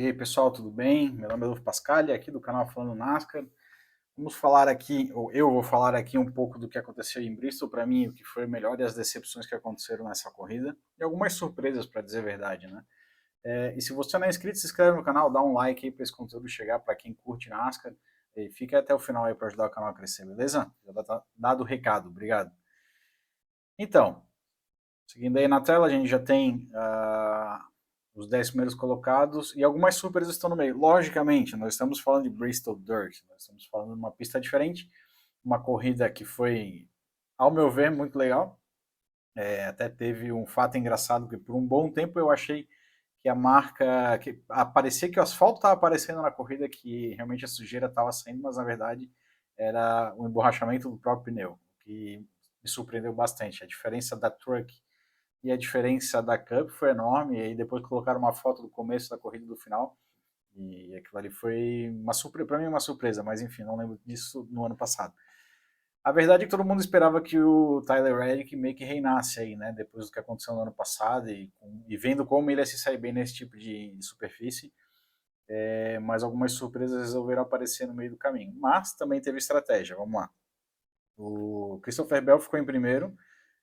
E aí, pessoal, tudo bem? Meu nome é Adolfo Pascali, aqui do canal Falando NASCAR. Vamos falar aqui, ou eu vou falar aqui um pouco do que aconteceu em Bristol para mim, o que foi melhor e as decepções que aconteceram nessa corrida, e algumas surpresas, para dizer a verdade, né? E se você não é inscrito, se inscreve no canal, dá um like aí para esse conteúdo chegar para quem curte NASCAR, e fica até o final aí para ajudar o canal a crescer, beleza? Já tá dado o recado, obrigado. Então, seguindo aí na tela, a gente já tem os 10 primeiros colocados e algumas surpresas estão no meio. Logicamente, nós estamos falando de Bristol Dirt, nós estamos falando de uma pista diferente, uma corrida que foi, ao meu ver, muito legal. Até teve um fato engraçado, que por um bom tempo eu achei que a marca, que parecia que o asfalto estava aparecendo na corrida, que realmente a sujeira estava saindo, mas na verdade era o emborrachamento do próprio pneu, que me surpreendeu bastante. A diferença da Truck e a diferença da Cup foi enorme, e aí depois colocaram uma foto do começo da corrida e do final, e aquilo ali foi uma surpresa, para mim uma surpresa, mas enfim, não lembro disso no ano passado. A verdade é que todo mundo esperava que o Tyler Reddick meio que reinasse aí, né, depois do que aconteceu no ano passado, e vendo como ele ia se sair bem nesse tipo de superfície, mas algumas surpresas resolveram aparecer no meio do caminho. Mas também teve estratégia, vamos lá. O Christopher Bell ficou em primeiro,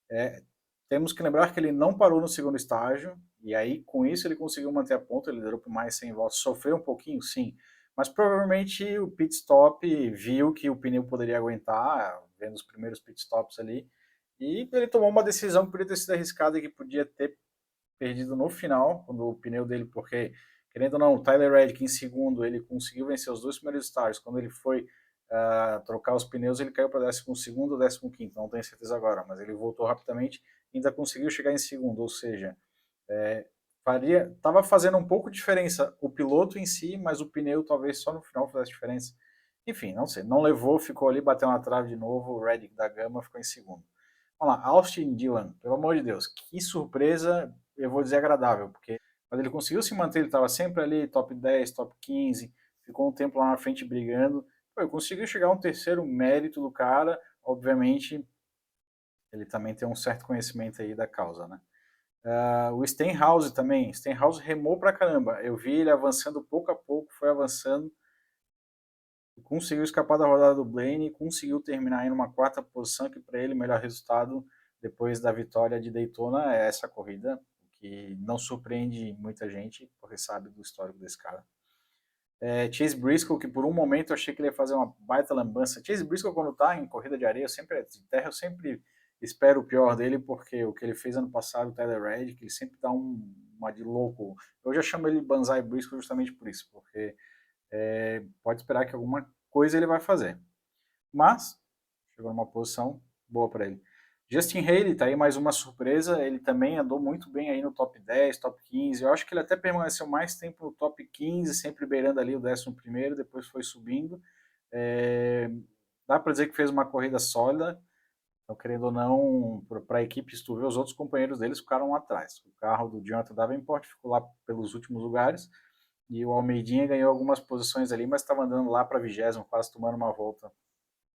é, temos que lembrar que ele não parou no segundo estágio, e aí com isso ele conseguiu manter a ponta, ele liderou por mais 100 voltas, sofreu um pouquinho, sim, mas provavelmente o pit stop viu que o pneu poderia aguentar, vendo os primeiros pit stops ali, e ele tomou uma decisão que podia ter sido arriscada e que podia ter perdido no final, quando o pneu dele, porque, querendo ou não, o Tyler Reddick em segundo, ele conseguiu vencer os dois primeiros estágios, quando ele foi trocar os pneus, ele caiu para 12º ou 15º, não tenho certeza agora, mas ele voltou rapidamente e ainda conseguiu chegar em segundo, ou seja, estava fazendo um pouco de diferença o piloto em si, mas o pneu talvez só no final fizesse diferença. Enfim, não sei, não levou, ficou ali, bateu na trave de novo, o Reddick da Gama ficou em segundo. Vamos lá, Austin Dillon, pelo amor de Deus, que surpresa, eu vou dizer agradável, porque quando ele conseguiu se manter, ele estava sempre ali, top 10, top 15, ficou um tempo lá na frente brigando, conseguiu chegar a um terceiro, mérito do cara, obviamente ele também tem um certo conhecimento aí da causa, né? O Stenhouse também, Stenhouse remou pra caramba, eu vi ele avançando pouco a pouco, foi avançando, conseguiu escapar da rodada do Blaney, conseguiu terminar aí numa quarta posição, que para ele o melhor resultado depois da vitória de Daytona é essa corrida, que não surpreende muita gente, porque sabe do histórico desse cara. Chase Briscoe, que por um momento eu achei que ele ia fazer uma baita lambança. Chase Briscoe, quando tá em corrida de areia, de terra, eu sempre espero o pior dele, porque o que ele fez ano passado, o Tyler Reddick, ele sempre dá uma de louco. Eu já chamo ele de Banzai Briscoe justamente por isso, porque pode esperar que alguma coisa ele vai fazer. Mas, chegou numa posição boa para ele. Justin Haley tá aí mais uma surpresa, ele também andou muito bem aí no top 10, top 15, eu acho que ele até permaneceu mais tempo no top 15, sempre beirando ali o 11º, depois foi subindo. Dá para dizer que fez uma corrida sólida, então querendo ou não, para a equipe, se tu vê, os outros companheiros deles ficaram lá atrás. O carro do Jonathan Davenport ficou lá pelos últimos lugares, e o Almeidinha ganhou algumas posições ali, mas estava andando lá para a 20ª, quase tomando uma volta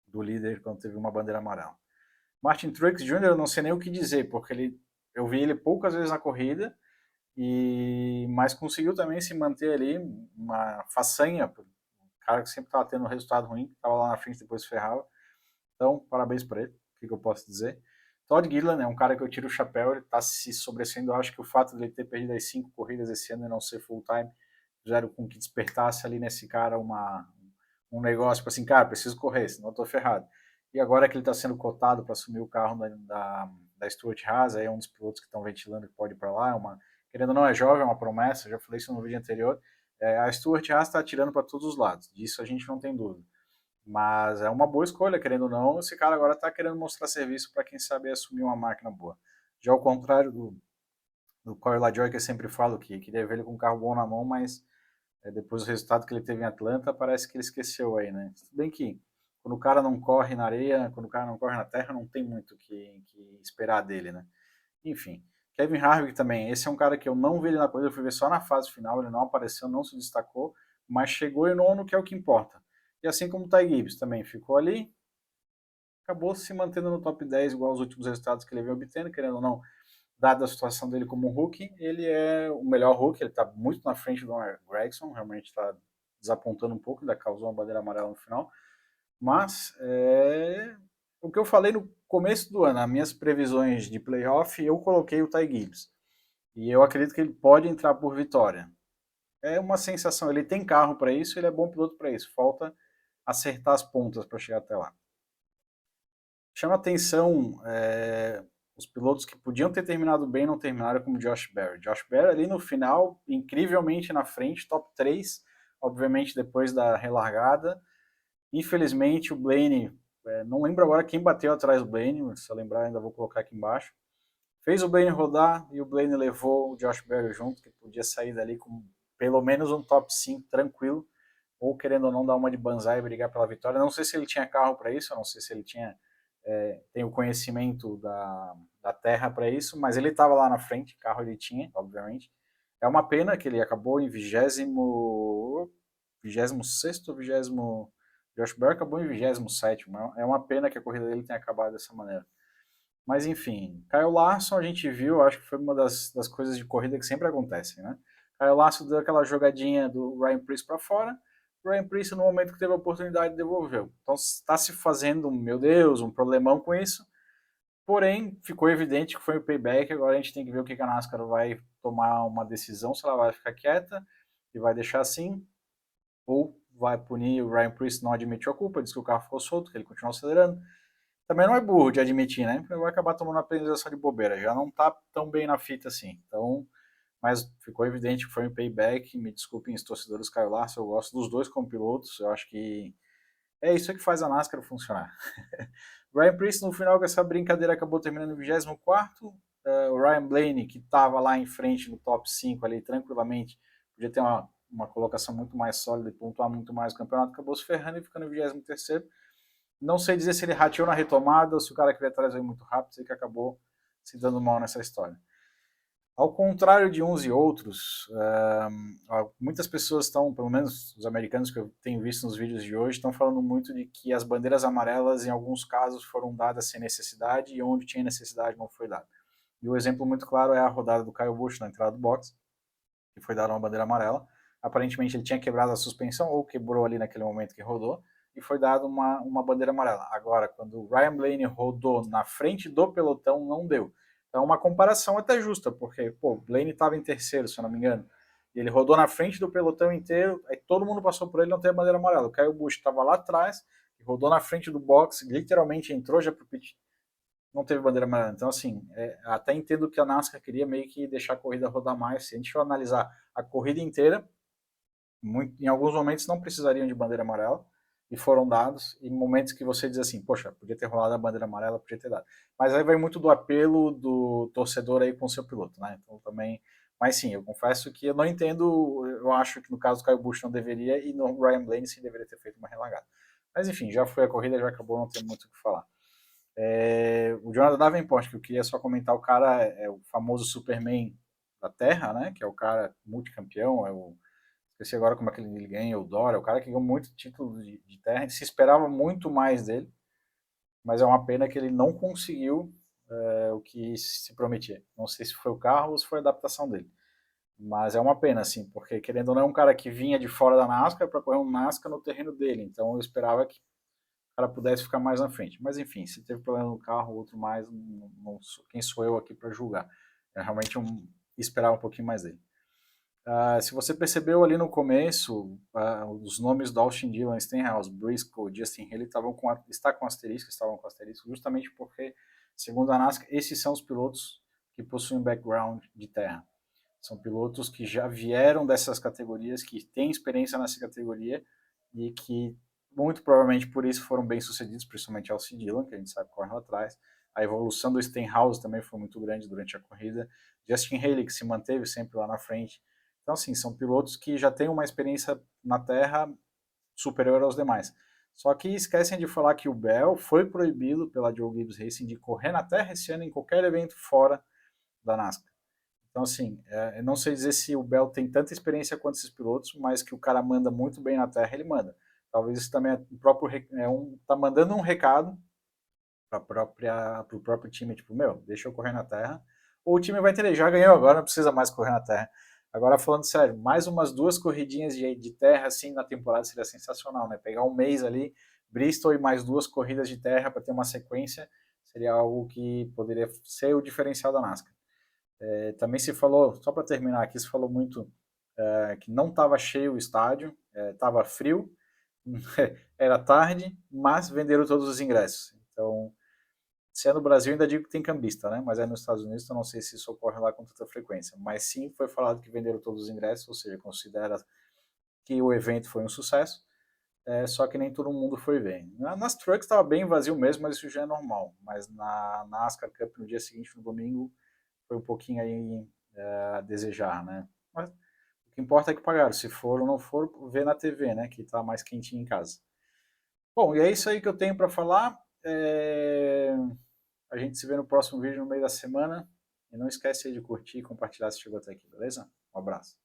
do líder quando teve uma bandeira amarela. Martin Truex Jr., eu não sei nem o que dizer, porque eu vi ele poucas vezes na corrida, mas conseguiu também se manter ali, uma façanha, um cara que sempre estava tendo um resultado ruim, estava lá na frente e depois ferrava. Então, parabéns para ele, o que eu posso dizer. Todd Gilliland é um cara que eu tiro o chapéu, ele está se sobressaindo. Eu acho que o fato de ele ter perdido as 5 corridas esse ano e não ser full time fizeram com que despertasse ali nesse cara um negócio, tipo assim, cara, preciso correr, senão eu tô ferrado. E agora que ele está sendo cotado para assumir o carro da Stuart Haas, aí é um dos pilotos que estão ventilando que pode ir para lá, querendo ou não, é jovem, é uma promessa, já falei isso no vídeo anterior, a Stuart Haas está atirando para todos os lados, disso a gente não tem dúvida. Mas é uma boa escolha, querendo ou não, esse cara agora está querendo mostrar serviço para quem sabe assumir uma máquina boa. Já ao contrário do Corey LaJoie, que eu sempre falo que queria ver ele com um carro bom na mão, mas depois do resultado que ele teve em Atlanta, parece que ele esqueceu aí, né? Tudo bem que quando o cara não corre na areia, quando o cara não corre na terra, não tem muito que esperar dele, né? Enfim, Kevin Harvick também, esse é um cara que eu não vi ele na corrida, eu fui ver só na fase final, ele não apareceu, não se destacou, mas chegou em nono, que é o que importa. E assim como o Ty Gibbs também ficou ali, acabou se mantendo no top 10, igual aos últimos resultados que ele veio obtendo, querendo ou não, dada a situação dele como rookie, ele é o melhor rookie, ele está muito na frente do Aaron Gregson, realmente está desapontando um pouco, ainda causou uma bandeira amarela no final, mas o que eu falei no começo do ano, as minhas previsões de playoff, eu coloquei o Ty Gibbs, e eu acredito que ele pode entrar por vitória. É uma sensação, ele tem carro para isso, ele é bom piloto para isso, falta acertar as pontas para chegar até lá. Chama atenção os pilotos que podiam ter terminado bem não terminaram, como Josh Berry. Josh Berry ali no final, incrivelmente na frente, top 3, obviamente depois da relargada. Infelizmente o Blaney, não lembro agora quem bateu atrás do Blaney, se eu lembrar ainda vou colocar aqui embaixo. Fez o Blaney rodar e o Blaney levou o Josh Berry junto, que podia sair dali com pelo menos um top 5 tranquilo, ou querendo ou não dar uma de banzai e brigar pela vitória. Não sei se ele tinha carro para isso, não sei se ele tem o conhecimento da terra para isso, mas ele estava lá na frente, carro ele tinha, obviamente. É uma pena que ele acabou em 26º, 20º, Josh Berry acabou em 27º, é uma pena que a corrida dele tenha acabado dessa maneira. Mas enfim, Kyle Larson a gente viu, acho que foi uma das coisas de corrida que sempre acontecem, né? Kyle Larson deu aquela jogadinha do Ryan Preece para fora, o Ryan Preece no momento que teve a oportunidade devolveu. Então está se fazendo, meu Deus, um problemão com isso, porém ficou evidente que foi o payback, agora a gente tem que ver o que a NASCAR vai tomar uma decisão, se ela vai ficar quieta e vai deixar assim, ou vai punir o Ryan Preece, não admitiu a culpa, diz que o carro ficou solto, que ele continuou acelerando. Também não é burro de admitir, né? Porque vai acabar tomando uma penalização de bobeira. Já não tá tão bem na fita assim. Então, mas ficou evidente que foi um payback. Me desculpem os torcedores Kyle Larson, eu gosto dos dois como pilotos. Eu acho que é isso que faz a NASCAR funcionar. Ryan Preece, no final, com essa brincadeira, acabou terminando em 24º. O Ryan Blaney, que estava lá em frente no top 5 ali tranquilamente, podia ter uma colocação muito mais sólida e pontuar muito mais o campeonato, acabou se ferrando e ficando em 23º. Não sei dizer se ele rateou na retomada ou se o cara que veio atrás veio muito rápido, sei que acabou se dando mal nessa história. Ao contrário de uns e outros, muitas pessoas estão, pelo menos os americanos que eu tenho visto nos vídeos de hoje, estão falando muito de que as bandeiras amarelas, em alguns casos, foram dadas sem necessidade e onde tinha necessidade não foi dado. E o exemplo muito claro é a rodada do Kyle Busch na entrada do box, que foi dada uma bandeira amarela. Aparentemente ele tinha quebrado a suspensão ou quebrou ali naquele momento que rodou, e foi dado uma bandeira amarela. Agora, quando o Ryan Blaney rodou na frente do pelotão, não deu. Então, uma comparação até justa, porque o Blaney estava em terceiro, se eu não me engano, e ele rodou na frente do pelotão inteiro, aí todo mundo passou por ele, não tem a bandeira amarela. O Kyle Busch estava lá atrás, rodou na frente do box, literalmente entrou já pro pit, não teve bandeira amarela. Então, assim, até entendo que a NASCAR queria meio que deixar a corrida rodar mais. Se a gente for analisar a corrida inteira, em alguns momentos não precisariam de bandeira amarela e foram dados, e momentos que você diz assim, poxa, podia ter rolado a bandeira amarela, podia ter dado. Mas aí vai muito do apelo do torcedor aí com o seu piloto, né? Então também, mas sim, eu confesso que eu não entendo, eu acho que no caso do Kyle Busch não deveria e no Ryan Blaney sim deveria ter feito uma relargada. Mas enfim, já foi a corrida, já acabou, não tem muito o que falar. O Jonathan Davenport, que eu queria só comentar, o cara é o famoso Superman da Terra, né? Que é o cara multicampeão, esqueci agora como é que ele ganha, o Dora, o cara que ganhou muito título de terra, se esperava muito mais dele, mas é uma pena que ele não conseguiu o que se prometia. Não sei se foi o carro ou se foi a adaptação dele. Mas é uma pena, assim, porque querendo ou não é um cara que vinha de fora da NASCAR para correr um NASCAR no terreno dele, então eu esperava que o cara pudesse ficar mais na frente. Mas enfim, se teve problema no carro, outro mais, quem sou eu aqui para julgar? Eu realmente esperava um pouquinho mais dele. Se você percebeu ali no começo, os nomes do Austin Dillon, Stenhouse, Briscoe, Justin Haley estavam com asterisco, justamente porque, segundo a NASCAR, esses são os pilotos que possuem background de terra. São pilotos que já vieram dessas categorias, que têm experiência nessa categoria e que, muito provavelmente por isso, foram bem sucedidos, principalmente Austin Dillon, que a gente sabe que corre lá atrás. A evolução do Stenhouse também foi muito grande durante a corrida. Justin Haley, que se manteve sempre lá na frente. Então, assim, são pilotos que já têm uma experiência na terra superior aos demais. Só que esquecem de falar que o Bell foi proibido pela Joe Gibbs Racing de correr na terra esse ano em qualquer evento fora da NASCAR. Então, assim, eu não sei dizer se o Bell tem tanta experiência quanto esses pilotos, mas que o cara manda muito bem na terra, ele manda. Talvez isso também tá mandando um recado para o próprio time, tipo, meu, deixa eu correr na terra, ou o time vai entender, já ganhou agora, não precisa mais correr na terra. Agora, falando sério, mais umas 2 corridinhas de terra assim na temporada seria sensacional, né? Pegar um mês ali, Bristol e mais 2 corridas de terra para ter uma sequência, seria algo que poderia ser o diferencial da NASCAR. Também se falou, só para terminar aqui, se falou muito que não estava cheio o estádio, estava frio, era tarde, mas venderam todos os ingressos. Então, se é no Brasil, ainda digo que tem cambista, né? Mas é nos Estados Unidos, eu não sei se isso ocorre lá com tanta frequência. Mas sim, foi falado que venderam todos os ingressos, ou seja, considera que o evento foi um sucesso, só que nem todo mundo foi ver. Nas trucks estava bem vazio mesmo, mas isso já é normal. Mas na NASCAR Cup no dia seguinte, no domingo, foi um pouquinho aí a desejar, né? Mas o que importa é que pagaram. Se for ou não for, vê na TV, né? Que está mais quentinho em casa. Bom, e é isso aí que eu tenho para falar. A gente se vê no próximo vídeo no meio da semana. E não esquece aí de curtir e compartilhar se chegou até aqui, beleza? Um abraço.